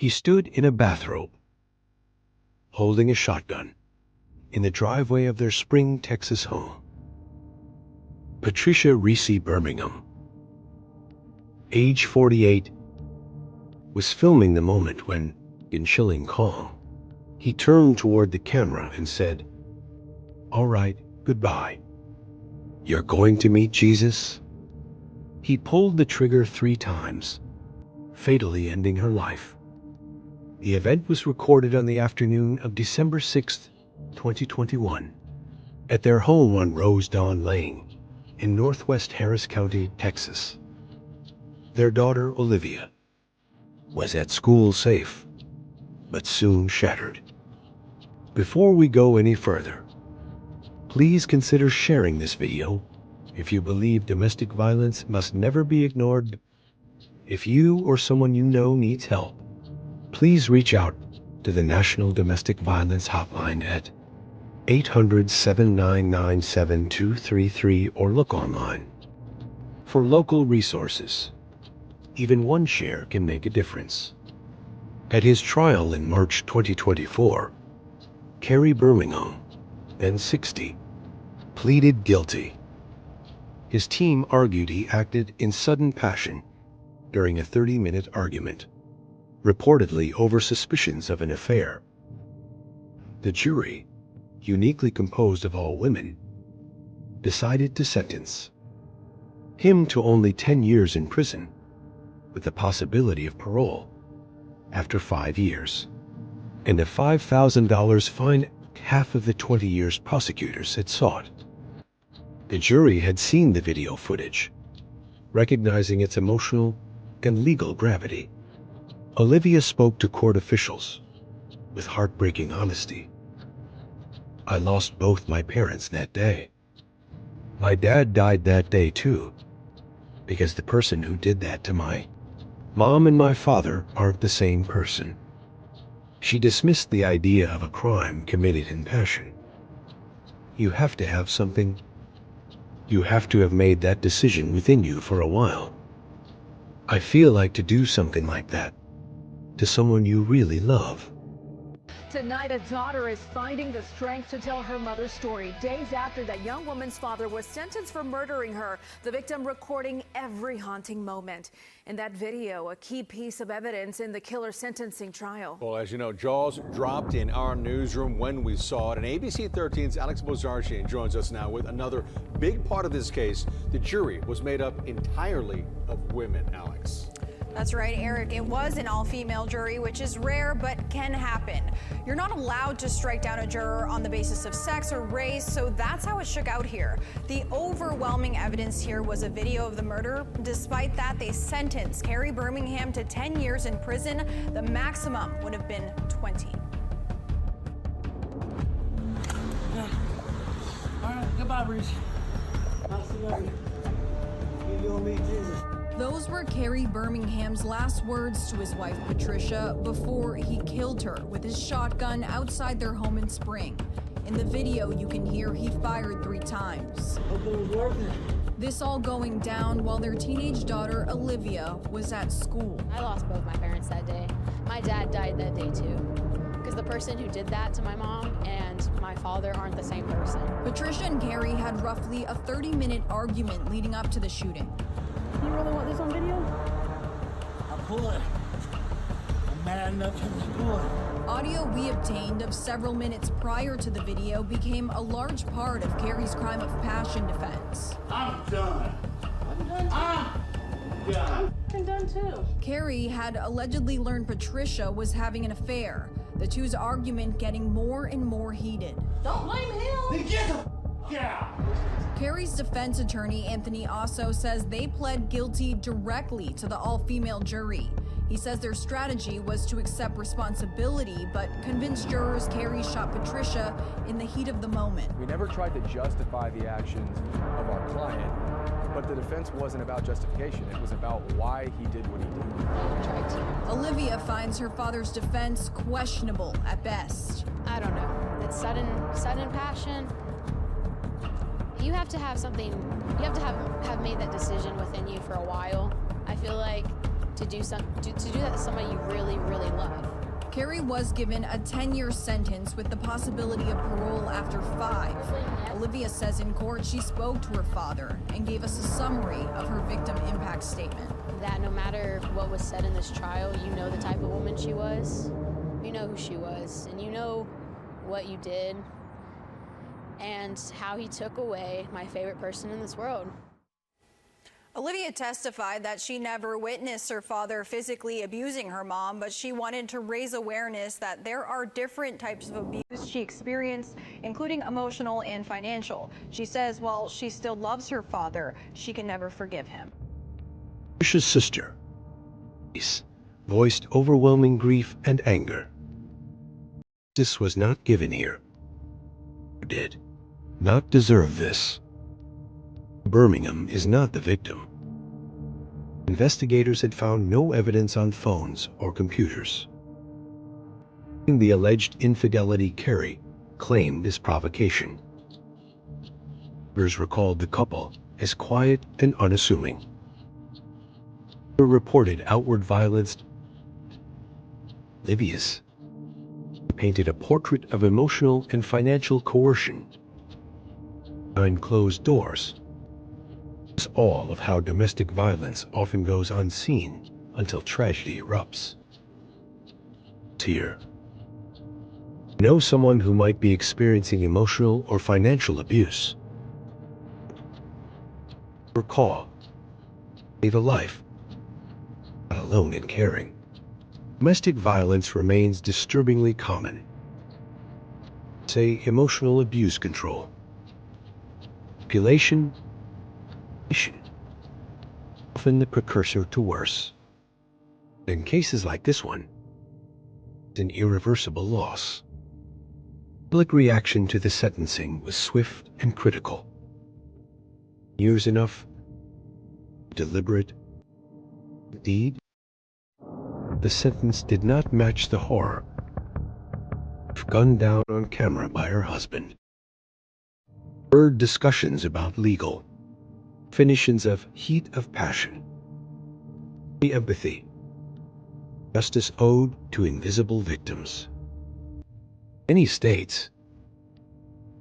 He stood in a bathrobe, holding a shotgun, in the driveway of their Spring, Texas home. Patricia Carey Birmingham, age 48, was filming the moment when, in chilling calm, he turned toward the camera and said, "All right, goodbye. You're going to meet Jesus?" He pulled the trigger 3 times, fatally ending her life. The event was recorded on the afternoon of December 6, 2021, at their home on Rose Dawn Lane in northwest Harris County, Texas. Their daughter, Olivia, was at school safe, but soon shattered. Before we go any further, please consider sharing this video if you believe domestic violence must never be ignored. If you or someone you know needs help, please reach out to the National Domestic Violence Hotline at 800-799-7233 or look online for local resources. Even one share can make a difference. At his trial in March 2024, Carey Birmingham, then 60, pleaded guilty. His team argued he acted in sudden passion during a 30-minute argument, reportedly over suspicions of an affair. The jury, uniquely composed of all women, decided to sentence him to only 10 years in prison, with the possibility of parole after 5 years, and a $5,000 fine, half of the 20 years prosecutors had sought. The jury had seen the video footage, recognizing its emotional and legal gravity. Olivia spoke to court officials with heartbreaking honesty. "I lost both my parents that day. My dad died that day too, because the person who did that to my mom and my father aren't the same person." She dismissed the idea of a crime committed in passion. You have to have something. You have to have made that decision within you for a while. I feel like to do something like that to someone you really love. Tonight, a daughter is finding the strength to tell her mother's story days after that young woman's father was sentenced for murdering her, the victim recording every haunting moment. In that video, a key piece of evidence in the killer's sentencing trial. Well, as you know, jaws dropped in our newsroom when we saw it. And ABC 13's Alex Bozarchian joins us now with another big part of this case. The jury was made up entirely of women, Alex. That's right, Eric. It was an all-female jury, which is rare but can happen. You're not allowed to strike down a juror on the basis of sex or race, so that's how it shook out here. The overwhelming evidence here was a video of the murder. Despite that, they sentenced Carey Birmingham to 10 years in prison. The maximum would have been 20. Yeah. All right, goodbye, Reese. I'll see you later. You and me, Jesus. Those were Carey Birmingham's last words to his wife, Patricia, before he killed her with his shotgun outside their home in Spring. In the video, you can hear he fired 3 times. Hope it was worth it. This all going down while their teenage daughter, Olivia, was at school. I lost both my parents that day. My dad died that day too, because the person who did that to my mom and my father aren't the same person. Patricia and Carey had roughly a 30-minute argument leading up to the shooting. You really want this on video? I'll pull it. I'm mad enough to pull it. Audio we obtained of several minutes prior to the video became a large part of Carey's crime of passion defense. I'm done. I'm done too. I'm done. I'm done too. Carey had allegedly learned Patricia was having an affair, the two's argument getting more and more heated. Don't blame him. Then get the out. Carey's defense attorney, Anthony Osso, says they pled guilty directly to the all-female jury. He says their strategy was to accept responsibility, but convinced jurors Carey shot Patricia in the heat of the moment. We never tried to justify the actions of our client, but the defense wasn't about justification. It was about why he did what he did. Olivia finds her father's defense questionable at best. I don't know. It's sudden passion. You have to have something, you have to have made that decision within you for a while. I feel like to do that to somebody you really, really love. Carey was given a 10-year sentence with the possibility of parole after 5. Olivia says in court she spoke to her father and gave us a summary of her victim impact statement. That no matter what was said in this trial, you know the type of woman she was, you know who she was, and you know what you did and how he took away my favorite person in this world. Olivia testified that she never witnessed her father physically abusing her mom, but she wanted to raise awareness that there are different types of abuse she experienced, including emotional and financial. She says while she still loves her father, she can never forgive him. Patricia's sister voiced overwhelming grief and anger. This was not given here. You did not deserve this. Birmingham is not the victim. Investigators had found no evidence on phones or computers. The alleged infidelity Carey claimed as provocation. Neighbors recalled the couple as quiet and unassuming. They reported outward violence. Olivia's painted a portrait of emotional and financial coercion behind closed doors. It's all of how domestic violence often goes unseen until tragedy erupts. Here, know someone who might be experiencing emotional or financial abuse. Recall, save a life, not alone in caring. Domestic violence remains disturbingly common. Say emotional abuse control. Manipulation, often the precursor to worse. In cases like this one, it's an irreversible loss. Public reaction to the sentencing was swift and critical. Years enough, deliberate. Indeed, the sentence did not match the horror. Gunned down on camera by her husband. Heard discussions about legal definitions of heat of passion. The empathy. Justice owed to invisible victims. Many states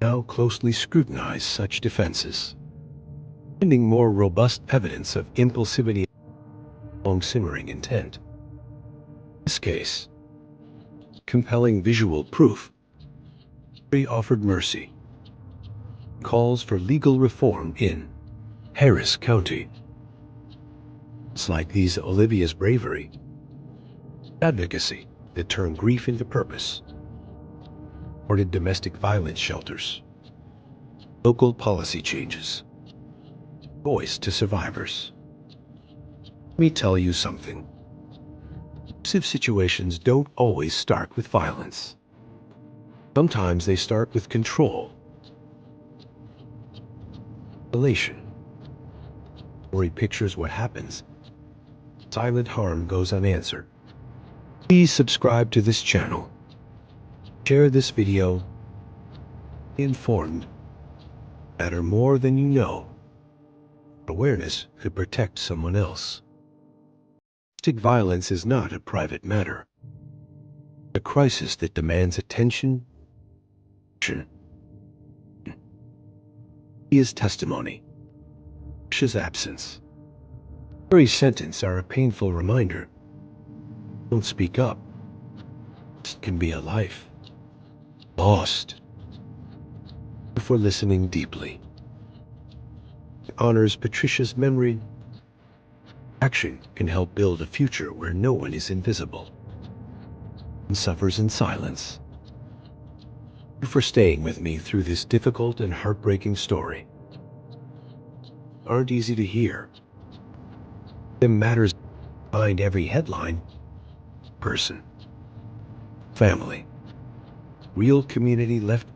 now closely scrutinize such defenses, finding more robust evidence of impulsivity and long-simmering intent. In this case, compelling visual proof. Carey offered mercy. Calls for legal reform in Harris County. It's like these Olivia's bravery, advocacy that turned grief into purpose. Ordered domestic violence shelters, local policy changes, voice to survivors. Let me tell you something. Abusive situations don't always start with violence. Sometimes they start with control. Manipulation. Story pictures what happens. Silent harm goes unanswered. Please subscribe to this channel. Share this video. Informed. Matter more than you know. Awareness could protect someone else. Domestic violence is not a private matter. A crisis that demands attention. His testimony. His absence. Carey's sentence are a painful reminder. Don't speak up. This can be a life lost. Thank you for listening deeply. It honors Patricia's memory. Action can help build a future where no one is invisible and suffers in silence. Thank you for staying with me through this difficult and heartbreaking story. Aren't easy to hear. It matters behind every headline. Person. Family. Real community left.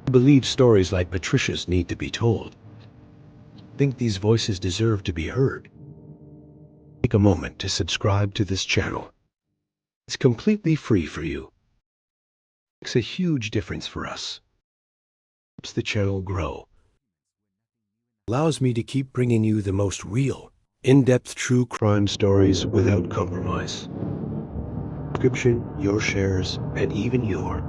I believe stories like Patricia's need to be told. I think these voices deserve to be heard. Take a moment to subscribe to this channel. It's completely free for you. It makes a huge difference for us. It helps the channel grow. Allows me to keep bringing you the most real, In-depth true crime stories without compromise. Subscription, your shares, and even your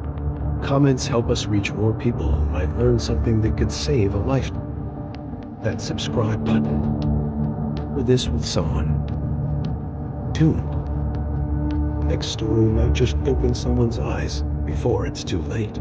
comments help us reach more people who might learn something that could save a life. That subscribe button. For this with someone. Tuned. Next story might just open someone's eyes before it's too late.